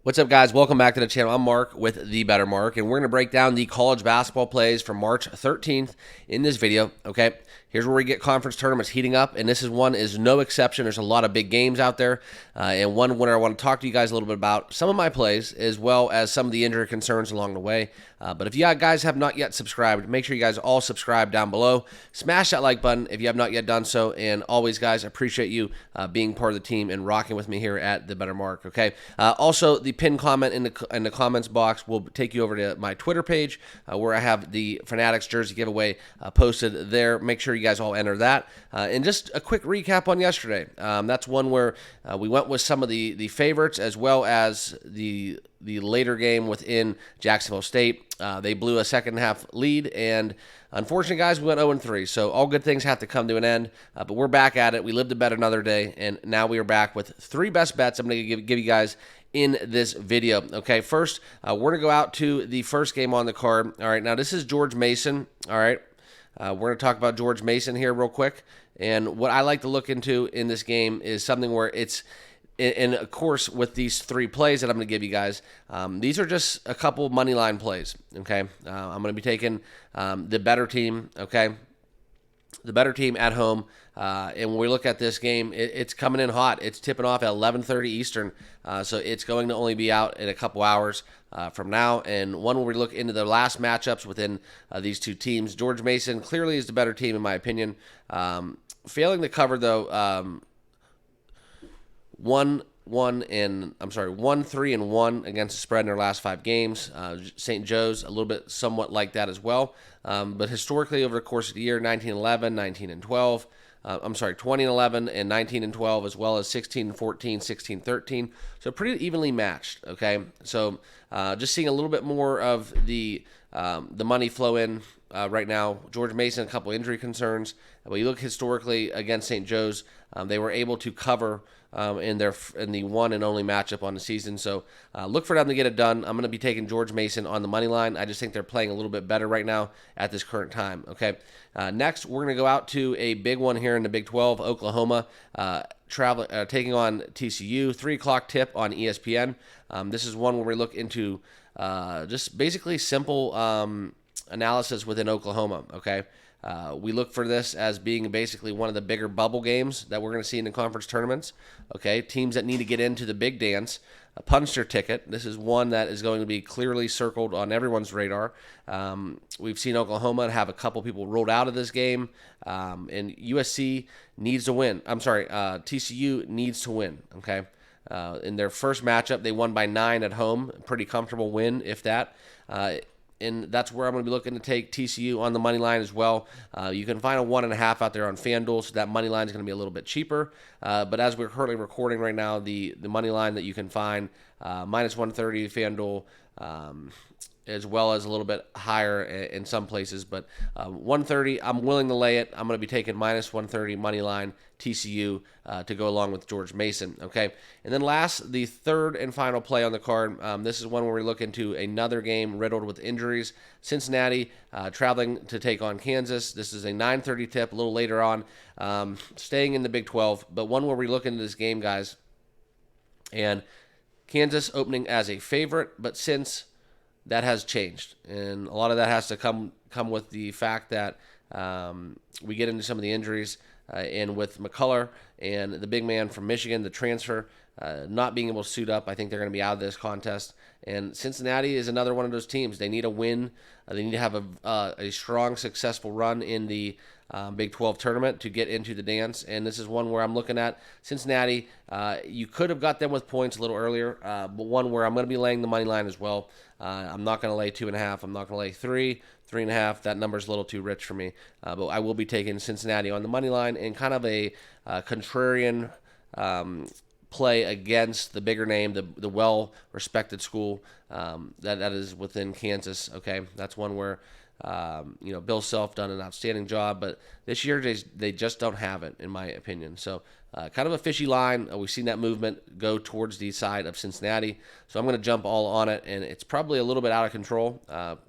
What's up, guys? Welcome back to the channel. I'm Mark with the Better Mark, and we're going to break down the college basketball plays from March 13th in this video, okay? Here's where we get conference tournaments heating up, and this one is no exception. There's a lot of big games out there, and one winner I want to talk to you guys a little bit about some of my plays as well as some of the injury concerns along the way. But if you guys have not yet subscribed, make sure you guys all subscribe down below. Smash that like button if you have not yet done so, and always, guys, appreciate you being part of the team and rocking with me here at the Better Mark, okay? Also, the pinned comment in the comments box will take you over to my Twitter page where I have the Fanatics jersey giveaway posted there. Make sure you guys all enter that. And just a quick recap on yesterday. That's one where we went with some of the favorites as well as the later game within Jacksonville State. They blew a second half lead, and unfortunately, guys, we went 0-3. So all good things have to come to an end, but we're back at it. We lived to bet another day, and now we are back with three best bets I'm going to give you guys in this video. Okay, first, we're going to go out to the first game on the card. All right, now this is George Mason. All right, we're going to talk about George Mason here real quick. And what I like to look into in this game is something where it's, and of course, with these three plays that I'm going to give you guys, these are just a couple money line plays, okay? I'm going to be taking the better team, okay? The better team at home. And when we look at this game, it's coming in hot. It's tipping off at 11:30 Eastern, so it's going to only be out in a couple hours from now. And one where we look into the last matchups within these two teams. George Mason clearly is the better team, in my opinion. Failing to cover, though, 1-3-1 against the spread in their last 5 games. St. Joe's a little bit somewhat like that as well. But historically, over the course of the year, 19-11, 19-12. 20-11 and 19-12, as well as 16-14, 16-13. So pretty evenly matched. Okay, so just seeing a little bit more of the money flow in right now. George Mason, a couple injury concerns. But you look historically against St. Joe's, they were able to cover in the one and only matchup on the season. So look for them to get it done. I'm going to be taking George Mason on the money line. I just think they're playing a little bit better right now at this current time. Okay. Next, we're going to go out to a big one here in the Big 12, Oklahoma, taking on TCU. 3 o'clock tip on ESPN. This is one where we look into just basically simple analysis within Oklahoma. Okay. We look for this as being basically one of the bigger bubble games that we're going to see in the conference tournaments. Okay, teams that need to get into the big dance punch their ticket. This is one that is going to be clearly circled on everyone's radar. We've seen Oklahoma have a couple people rolled out of this game, and USC needs to win. TCU needs to win. Okay. In their first matchup, they won by 9 at home. Pretty comfortable win, if that. And that's where I'm going to be looking to take TCU on the money line as well. You can find a 1.5 out there on FanDuel, so that money line is going to be a little bit cheaper. But as we're currently recording right now, the money line that you can find, minus 130 FanDuel, as well as a little bit higher in some places. But 130, I'm willing to lay it. I'm going to be taking minus 130 money line TCU to go along with George Mason. Okay, and then last, the third and final play on the card. This is one where we look into another game riddled with injuries. Cincinnati traveling to take on Kansas. This is a 9:30 tip, a little later on, staying in the Big 12, but one where we look into this game, guys. And Kansas opening as a favorite, but since that has changed, and a lot of that has to come with the fact that we get into some of the injuries, and with McCullough and the big man from Michigan, the transfer, not being able to suit up. I think they're going to be out of this contest. And Cincinnati is another one of those teams. They need a win. They need to have a strong, successful run in the Big 12 tournament to get into the dance. And this is one where I'm looking at Cincinnati. You could have got them with points a little earlier, but one where I'm going to be laying the money line as well. I'm not going to lay 2.5. I'm not going to lay 3, 3.5. That number's a little too rich for me. But I will be taking Cincinnati on the money line in kind of a contrarian play against the bigger name, the well-respected school that is within Kansas. Okay, that's one where Bill Self done an outstanding job, but this year they just don't have it, in my opinion. So kind of a fishy line. We've seen that movement go towards the side of Cincinnati, so I'm going to jump all on it, and it's probably a little bit out of control,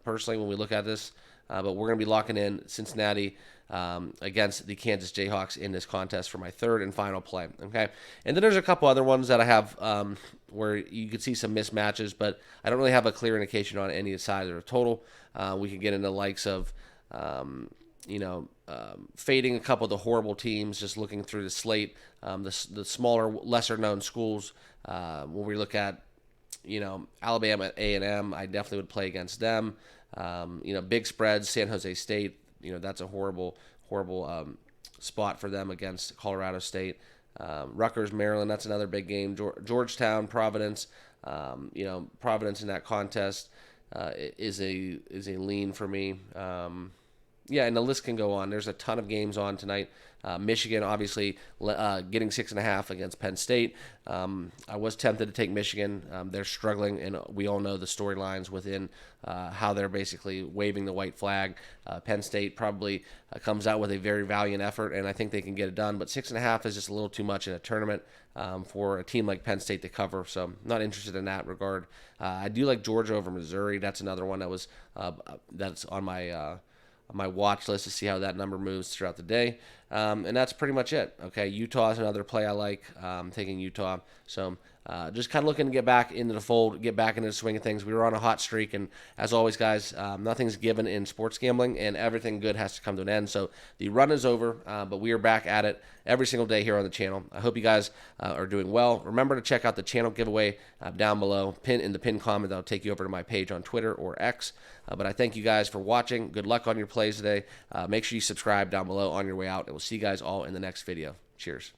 personally, when we look at this. but we're going to be locking in Cincinnati against the Kansas Jayhawks in this contest for my third and final play. Okay, and then there's a couple other ones that I have where you could see some mismatches, but I don't really have a clear indication on any side or total. We can get into the likes of fading a couple of the horrible teams, just looking through the slate, the smaller, lesser-known schools. When we look at, Alabama, A&M, I definitely would play against them. Big spreads, San Jose State, that's a horrible spot for them against Colorado State. Rutgers, Maryland, that's another big game. Georgetown, Providence, Providence in that contest is a lean for me. And the list can go on. There's a ton of games on tonight. Michigan, obviously, getting 6.5 against Penn State. I was tempted to take Michigan. They're struggling, and we all know the storylines within how they're basically waving the white flag. Penn State probably comes out with a very valiant effort, and I think they can get it done. But 6.5 is just a little too much in a tournament for a team like Penn State to cover, so I'm not interested in that regard. I do like Georgia over Missouri. That's another one that was that's on my watch list to see how that number moves throughout the day. And that's pretty much it. Okay, Utah is another play I like, taking Utah. So just kind of looking to get back into the fold, get back into the swing of things. We were on a hot streak, and as always, guys, nothing's given in sports gambling, and everything good has to come to an end. So the run is over, but we are back at it every single day here on the channel. I hope you guys are doing well. Remember to check out the channel giveaway down below, in the pinned comment. That'll take you over to my page on Twitter or X. But I thank you guys for watching. Good luck on your plays today. Make sure you subscribe down below on your way out, and we'll see you guys all in the next video. Cheers.